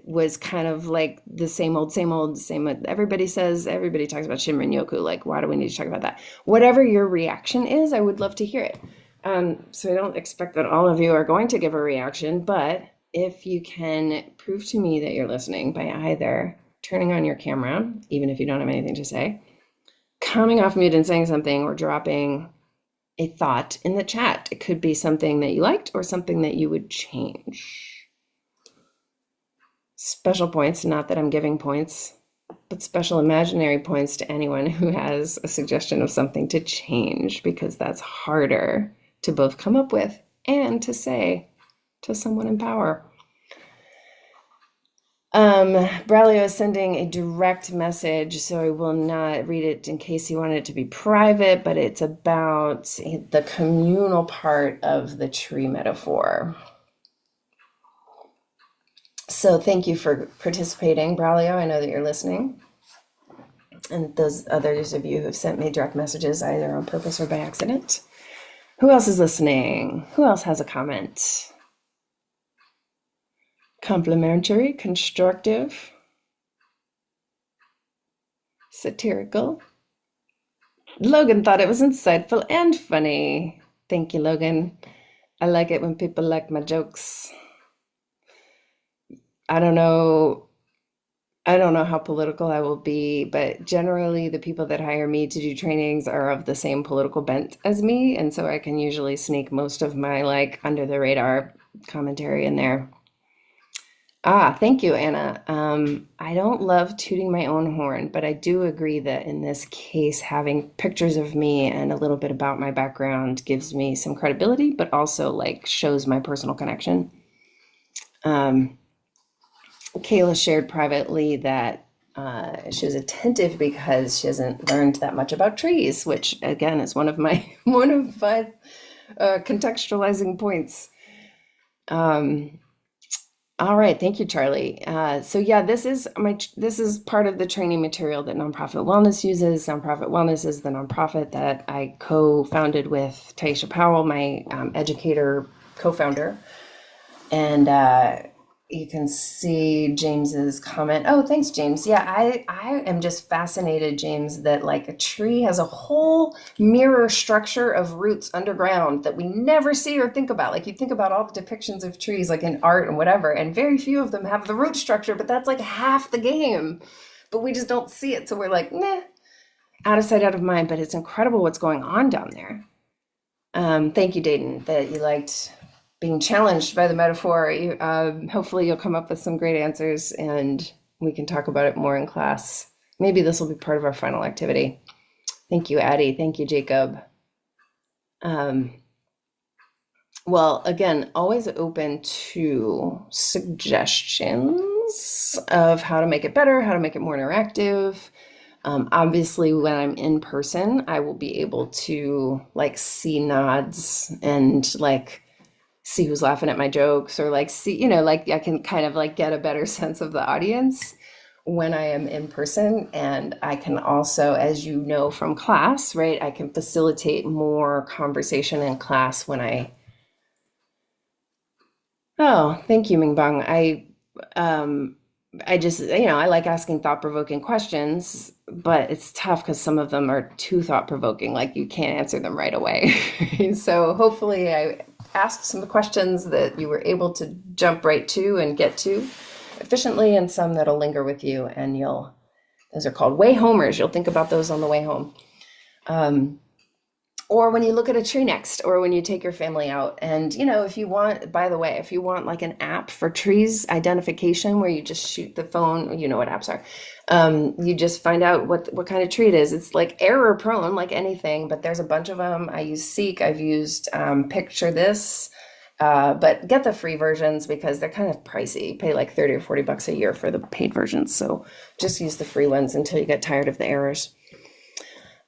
was kind of like the same old, everybody says, everybody talks about Shinrin Yoku. Like, why do we need to talk about that? Whatever your reaction is, I would love to hear it. So I don't expect that all of you are going to give a reaction, but if you can prove to me that you're listening by either turning on your camera, even if you don't have anything to say, coming off mute and saying something, or dropping a thought in the chat. It could be something that you liked or something that you would change. Special points, not that I'm giving points, but special imaginary points to anyone who has a suggestion of something to change, because that's harder to both come up with and to say to someone in power. Braulio is sending a direct message, so I will not read it in case he wanted it to be private, but it's about the communal part of the tree metaphor. So thank you for participating, Braulio. I know that you're listening. And those others of you who have sent me direct messages, either on purpose or by accident. Who else is listening? Who else has a comment? Complimentary, constructive, satirical. Logan thought it was insightful and funny. Thank you, Logan. I like it when people like my jokes. I don't know how political I will be, but generally the people that hire me to do trainings are of the same political bent as me, and so I can usually sneak most of my like under the radar commentary in there. Thank you, Anna. I don't love tooting my own horn, but I do agree that in this case, having pictures of me and a little bit about my background gives me some credibility, but also like shows my personal connection. Kayla shared privately that she was attentive because she hasn't learned that much about trees, which again is one of my contextualizing points. All right, thank you, Charlie. So yeah, this is part of the training material that Nonprofit Wellness uses. Nonprofit Wellness is the nonprofit that I co-founded with Taisha Powell, my educator co-founder. And you can see James's comment. Oh, thanks, James. Yeah, I am just fascinated, James, that like a tree has a whole mirror structure of roots underground that we never see or think about. Like you think about all the depictions of trees, like in art and whatever, and very few of them have the root structure, but that's like half the game. But we just don't see it, so we're like, nah, out of sight, out of mind. But it's incredible what's going on down there. Thank you, Dayton, that you liked being challenged by the metaphor. Hopefully, you'll come up with some great answers and we can talk about it more in class. Maybe this will be part of our final activity. Thank you, Addie. Thank you, Jacob. Um, well, again, always open to suggestions of how to make it better, how to make it more interactive. Obviously, when I'm in person, I will be able to like see nods and like see who's laughing at my jokes or like see, like I can kind of like get a better sense of the audience when I am in person. And I can also, as you know from class, right, I can facilitate more conversation in class when oh, thank you, Mingbang. Um, I just, I like asking thought-provoking questions, but it's tough because some of them are too thought-provoking, like you can't answer them right away. So hopefully I asked some questions that you were able to jump right to and get to efficiently, and some that'll linger with you, and those are called way homers. You'll think about those on the way home. Um, or when you look at a tree next, or when you take your family out. And, if you want, by the way, if you want like an app for trees identification where you just shoot the phone, you know what apps are. You just find out what kind of tree it is. It's like error prone, like anything, but there's a bunch of them. I use Seek, I've used Picture This, but get the free versions because they're kind of pricey. You pay like 30 or 40 bucks a year for the paid versions. So just use the free ones until you get tired of the errors.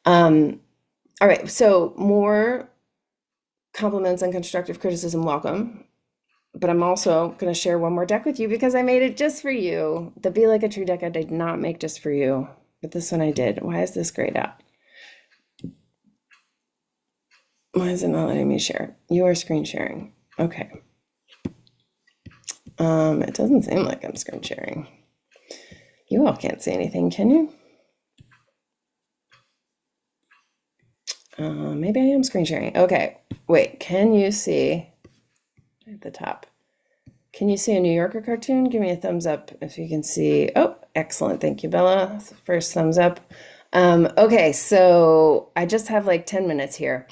Um, all right, so more compliments and constructive criticism welcome. But I'm also going to share one more deck with you because I made it just for you. The Be Like a Tree deck I did not make just for you, but this one I did. Why is this grayed out? Why is it not letting me share? You are screen sharing. Okay. It doesn't seem like I'm screen sharing. You all can't see anything, can you? Maybe I am screen sharing. Okay, wait, can you see at the top? Can you see a New Yorker cartoon? Give me a thumbs up if you can see. Oh, excellent. Thank you, Bella. First thumbs up. Okay, so I just have like 10 minutes here.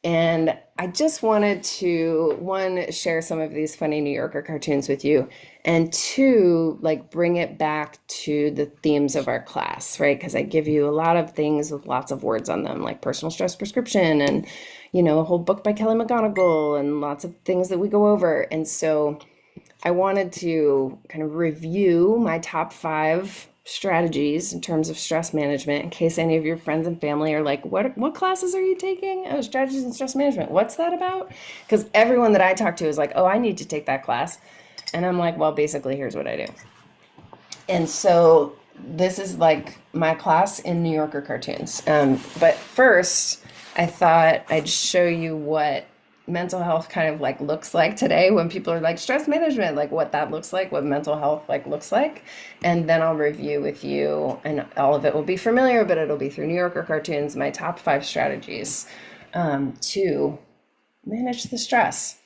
And I just wanted to, one, share some of these funny New Yorker cartoons with you, and two, like bring it back to the themes of our class, right? Because I give you a lot of things with lots of words on them, like personal stress prescription and, a whole book by Kelly McGonigal and lots of things that we go over. And so I wanted to kind of review my top 5 strategies in terms of stress management in case any of your friends and family are like, what classes are you taking? Oh, strategies in stress management. What's that about? Because everyone that I talk to is like, oh, I need to take that class. And I'm like, well, basically, here's what I do. And so this is like my class in New Yorker cartoons. But first, I thought I'd show you what mental health kind of like looks like today when people are like stress management, like what that looks like, what mental health like looks like. And then I'll review with you, and all of it will be familiar, but it'll be through New Yorker cartoons, my top 5 strategies to manage the stress.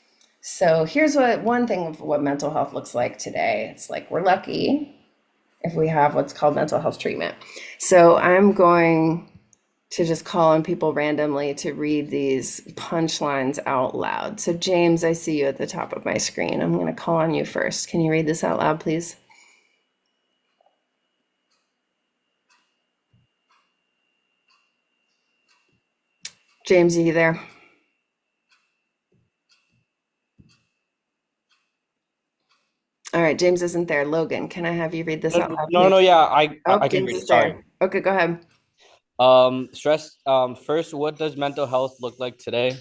So here's one thing of what mental health looks like today. It's like we're lucky if we have what's called mental health treatment. So I'm going to just call on people randomly to read these punchlines out loud. So James, I see you at the top of my screen. I'm going to call on you first. Can you read this out loud, please? James, are you there? All right, James isn't there. Logan, can I have you read this out loud, No, no, please? yeah, Oh, I can James read is it. Sorry. there. Okay, go ahead. Stress. First, what does mental health look like today?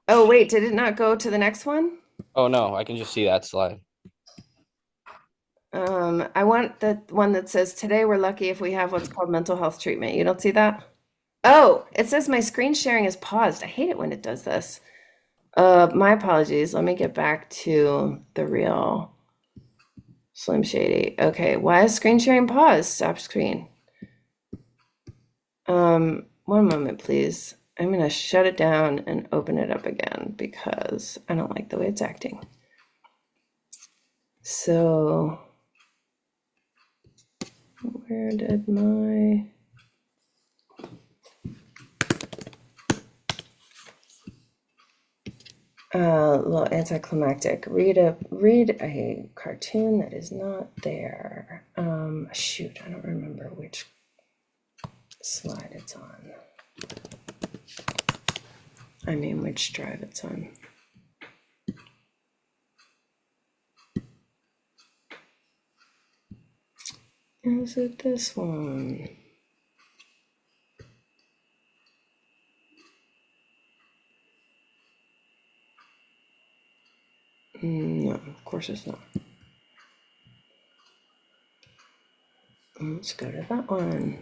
Oh, wait, did it not go to the next one? Oh no, I can just see that slide. I want the one that says, today we're lucky if we have what's called mental health treatment. You don't see that? Oh, it says my screen sharing is paused. I hate it when it does this. My apologies. Let me get back to the real Slim Shady. Okay, why is screen sharing paused? Stop screen. One moment, please. I'm gonna shut it down and open it up again because I don't like the way it's acting. So, where did my little anticlimactic read a cartoon that is not there. Shoot, I don't remember which slide it's on. I mean, which drive it's on. Is it this one? No, of course it's not. Let's go to that one.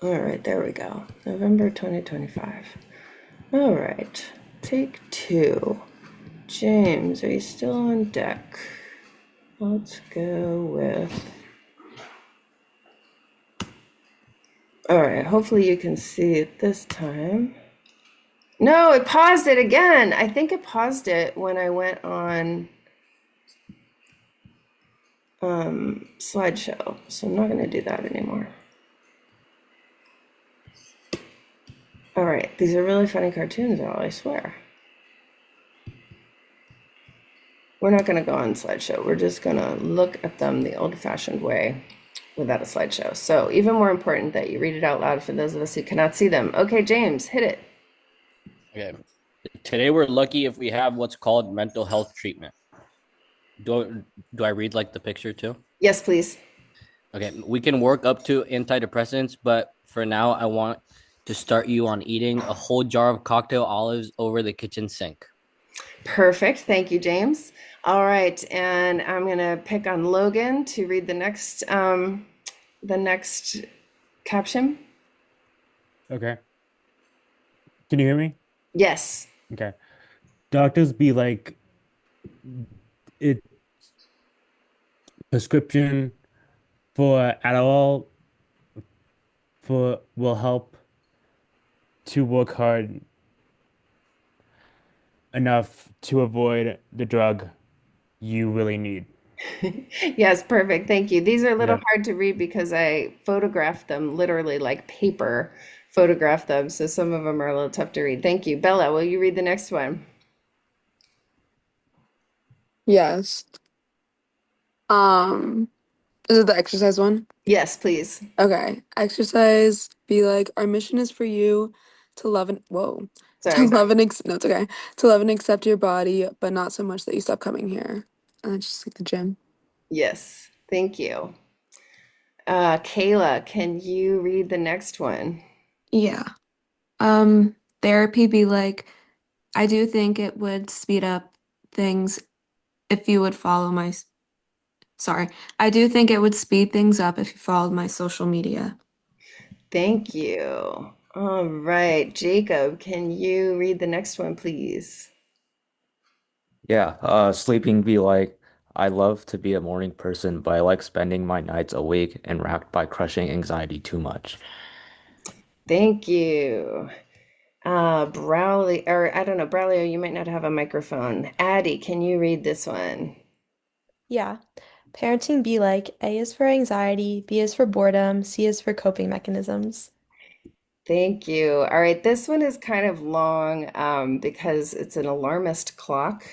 All right, there we go. November 2025. All right, take two. James, are you still on deck? Let's go with. All right, hopefully you can see it this time. No, it paused it again. I think it paused it when I went on slideshow, so I'm not going to do that anymore. All right, these are really funny cartoons, Al, I swear. We're not going to go on slideshow. We're just going to look at them the old-fashioned way without a slideshow. So even more important that you read it out loud for those of us who cannot see them. Okay, James, hit it. Okay. Today we're lucky if we have what's called mental health treatment. Do I read like the picture too? Yes, please. Okay, we can work up to antidepressants, but for now I want to start you on eating a whole jar of cocktail olives over the kitchen sink. Perfect. Thank you, James. All right, and I'm gonna pick on Logan to read the next caption. Okay. Can you hear me? Yes. Okay. Doctors be like, it prescription for Adderall for will help to work hard enough to avoid the drug you really need. Yes, perfect. Thank you. These are a little Yeah. hard to read because I photographed them literally like paper, photographed them. So some of them are a little tough to read. Thank you. Bella, will you read the next one? Yes. Um, is it the exercise one? Yes, please. Okay. Exercise, be like, our mission is for you to love and whoa. To Sorry. love and no, it's okay. To love and accept your body, but not so much that you stop coming here. And it's just like the gym. Yes. Thank you. Kayla, can you read the next one? Yeah. Therapy be like, I do think it would speed up things if you would follow sorry. I do think it would speed things up if you followed my social media. Thank you. All right, Jacob, can you read the next one, please? Yeah, sleeping be like, I love to be a morning person, but I like spending my nights awake and racked by crushing anxiety too much. Thank you. Browley, or I don't know, Braulio, you might not have a microphone. Addie, can you read this one? Yeah. Parenting be like A is for anxiety, B is for boredom, C is for coping mechanisms. Thank you. All right, this one is kind of long because it's an alarmist clock.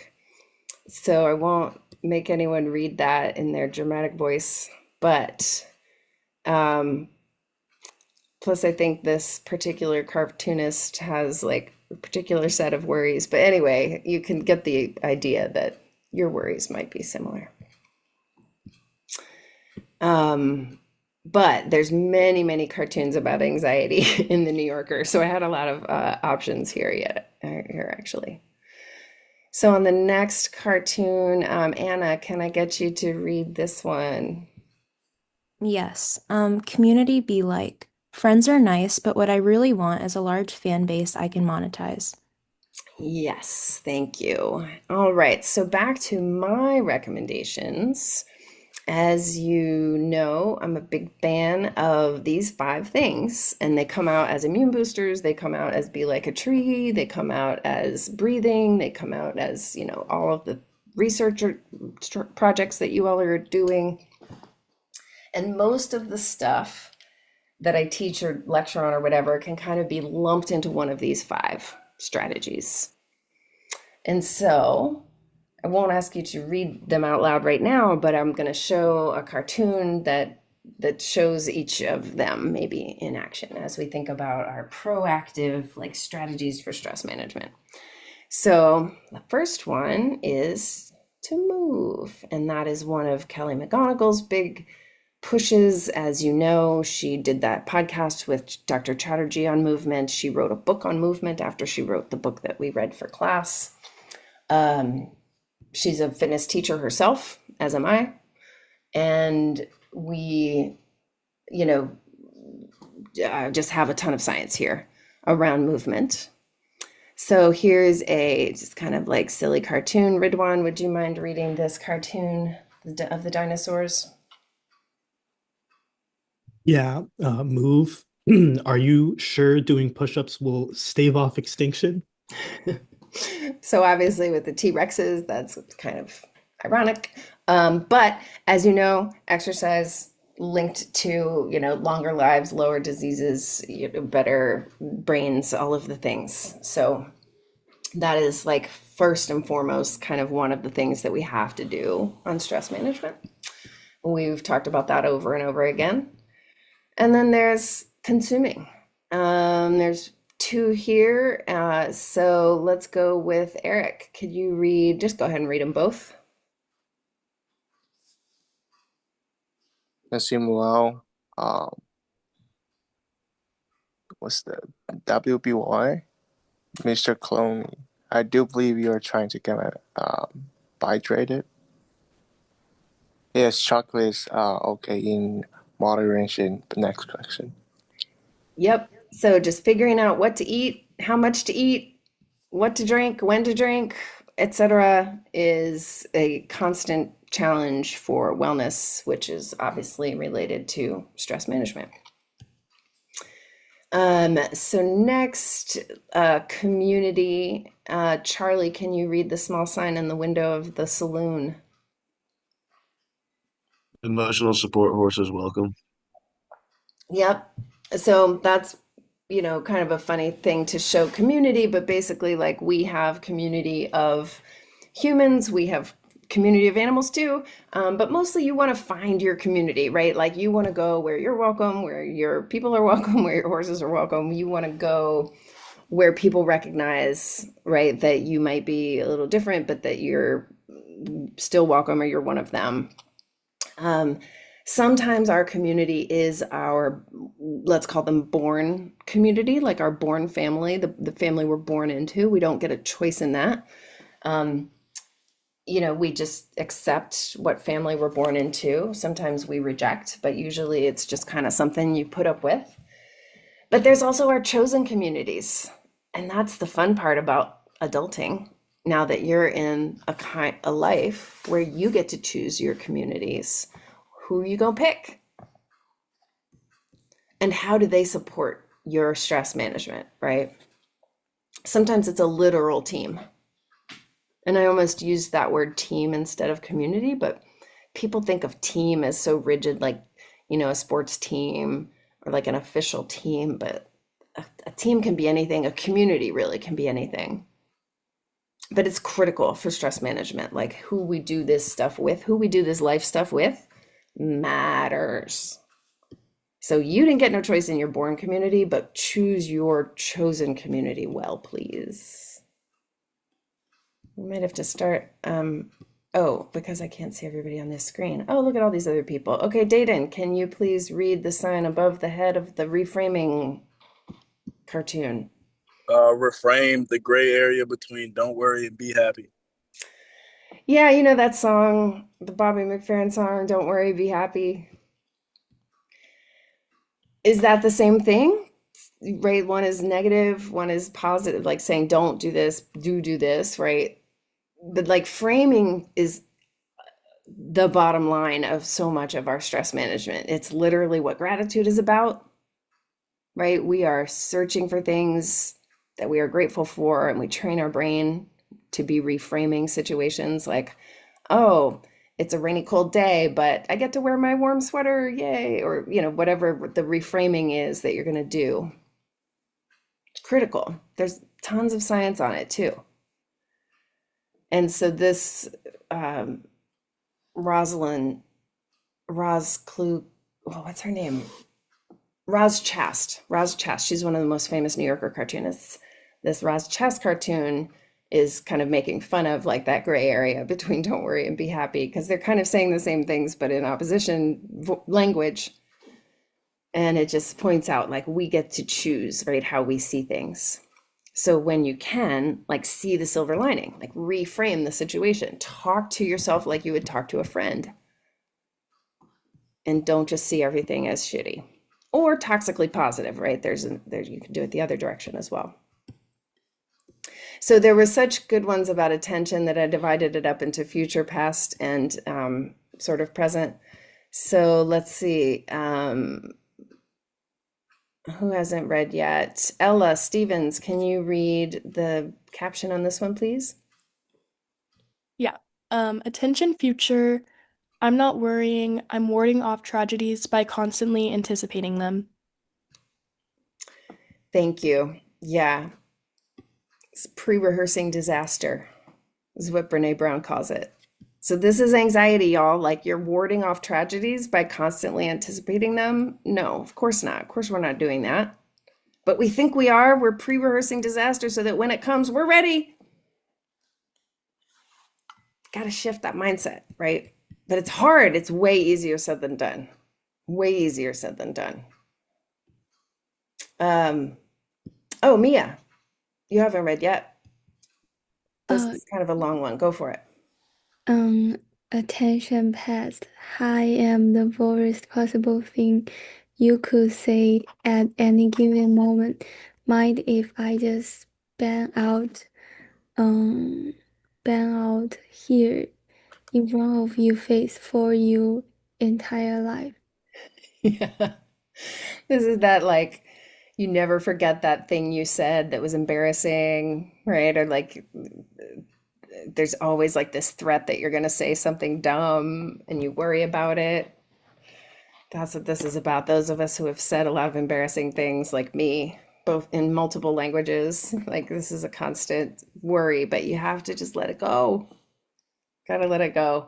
So I won't make anyone read that in their dramatic voice. But um, plus, I think this particular cartoonist has like a particular set of worries. But anyway, you can get the idea that your worries might be similar. But there's many, many cartoons about anxiety in the New Yorker. So I had a lot of options here actually. So on the next cartoon, Anna, can I get you to read this one? Yes. Community be like. Friends are nice, but what I really want is a large fan base I can monetize. Yes, thank you. All right, so back to my recommendations. As you know, I'm a big fan of these 5 things, and they come out as immune boosters. They come out as be like a tree. They come out as breathing. They come out as, all of the research projects that you all are doing. And most of the stuff that I teach or lecture on or whatever can kind of be lumped into one of these 5 strategies. And so I won't ask you to read them out loud right now, but I'm going to show a cartoon that shows each of them maybe in action as we think about our proactive strategies for stress management. So the first one is to move, and that is one of Kelly McGonigal's big pushes. As you know, she did that podcast with Dr. Chatterjee on movement. She wrote a book on movement after she wrote the book that we read for class. She's a fitness teacher herself, as am I. And we, just have a ton of science here around movement. So here's a just kind of silly cartoon. Ridwan, would you mind reading this cartoon of the dinosaurs? Yeah, move. Are you sure doing push-ups will stave off extinction? So obviously with the T-Rexes, that's kind of ironic. But as you know, exercise linked to, longer lives, lower diseases, better brains, all of the things. So that is first and foremost kind of one of the things that we have to do on stress management. We've talked about that over and over again. And then there's consuming. There's 2 here. So let's go with Eric. Could you just go ahead and read them both? Nassim Lau, what's the WBY? Mr. Cloney. I do believe you are trying to get hydrated. Yes, chocolate is okay in moderation. The next question. Yep. So just figuring out what to eat, how much to eat, what to drink, when to drink, etc., is a constant challenge for wellness, which is obviously related to stress management. So next, community. Charlie, can you read the small sign in the window of the saloon? Emotional support horses welcome. Yep. So that's, kind of a funny thing to show community, but basically we have community of humans, we have community of animals too. But mostly you want to find your community, right? You want to go where you're welcome, where your people are welcome, where your horses are welcome. You want to go where people recognize, right, that you might be a little different, but that you're still welcome or you're one of them. Sometimes our community is our, let's call them born community, like our born family, the family we're born into. We don't get a choice in that. We just accept what family we're born into. Sometimes we reject, but usually it's just kind of something you put up with. But there's also our chosen communities. And that's the fun part about adulting. Now that you're in a life where you get to choose your communities, who you gonna pick? And how do they support your stress management, right? Sometimes it's a literal team. And I almost use that word team instead of community, but people think of team as so rigid, a sports team or an official team, but a team can be anything. A community really can be anything. But it's critical for stress management, who we do this stuff with, who we do this life stuff with matters. So you didn't get no choice in your born community, but choose your chosen community well, please. We might have to start, because I can't see everybody on this screen. Oh, look at all these other people. Okay, Dayton, can you please read the sign above the head of the reframing cartoon? Reframe the gray area between don't worry and be happy. Yeah, you know that song, the Bobby McFerrin song, Don't Worry, Be Happy. Is that the same thing? Right? One is negative, one is positive, like saying don't do this, do this, right? But like framing is the bottom line of so much of our stress management. It's literally what gratitude is about, right? We are searching for things that we are grateful for, and we train our brain to be reframing situations like, oh, it's a rainy, cold day, but I get to wear my warm sweater, yay, or whatever the reframing is that you're going to do. It's critical. There's tons of science on it too. And so this Rosalind Roz Klug, oh, what's her name? Roz Chast. Roz Chast. She's one of the most famous New Yorker cartoonists. This Roz Chast cartoon is kind of making fun of like that gray area between don't worry and be happy, because they're kind of saying the same things but in opposition language. And it just points out like we get to choose, right, how we see things. So when you can, like, see the silver lining, like reframe the situation, talk to yourself like you would talk to a friend, and don't just see everything as shitty or toxically positive, right? There's you can do it the other direction as well. So there were such good ones about attention that I divided it up into future, past, and sort of present. So let's see. Who hasn't read yet? Ella Stevens, can you read the caption on this one, please? Yeah. Attention future. I'm not worrying. I'm warding off tragedies by constantly anticipating them. Thank you. Yeah. It's pre-rehearsing disaster is what Brene Brown calls it. So this is anxiety, y'all. Like, you're warding off tragedies by constantly anticipating them. No, of course not. Of course we're not doing that. But we think we are. We're pre-rehearsing disaster so that when it comes, we're ready. Got to shift that mindset, right? But it's hard. It's way easier said than done. Way easier said than done. Oh, Mia, you haven't read yet. This is kind of a long one. Go for it. Attention past. I am the worst possible thing you could say at any given moment. Mind if I just bang out here in front of your face for your entire life. Yeah. This is that, like, you never forget that thing you said that was embarrassing, right? Or like there's always like this threat that you're going to say something dumb and you worry about it. That's what this is about. Those of us who have said a lot of embarrassing things, like me, both in multiple languages, like this is a constant worry, but you have to just let it go. Gotta let it go.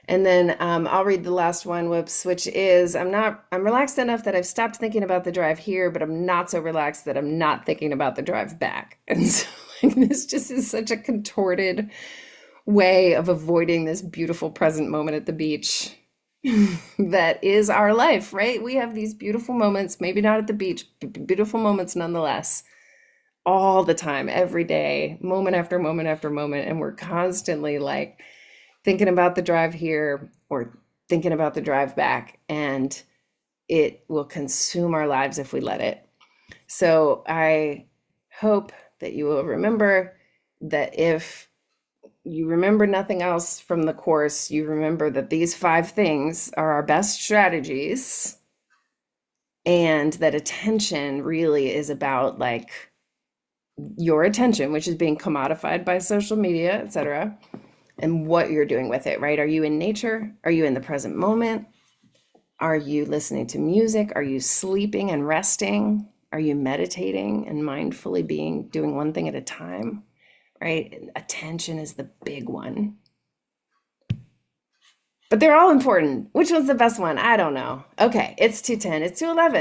And then I'll read the last one, whoops, which is, I'm relaxed enough that I've stopped thinking about the drive here, but I'm not so relaxed that I'm not thinking about the drive back. And so like, this just is such a contorted way of avoiding this beautiful present moment at the beach that is our life, right? We have these beautiful moments, maybe not at the beach, but beautiful moments nonetheless, all the time, every day, moment after moment after moment. And we're constantly like, thinking about the drive here or thinking about the drive back, and it will consume our lives if we let it. So I hope that you will remember that if you remember nothing else from the course, you remember that these 5 things are our best strategies, and that attention really is about like your attention, which is being commodified by social media, etc., and what you're doing with it, right? Are you in nature? Are you in the present moment? Are you listening to music? Are you sleeping and resting? Are you meditating and mindfully doing one thing at a time, right? Attention is the big one. But they're all important. Which one's the best one? I don't know. Okay, it's 2:10. It's 2:11.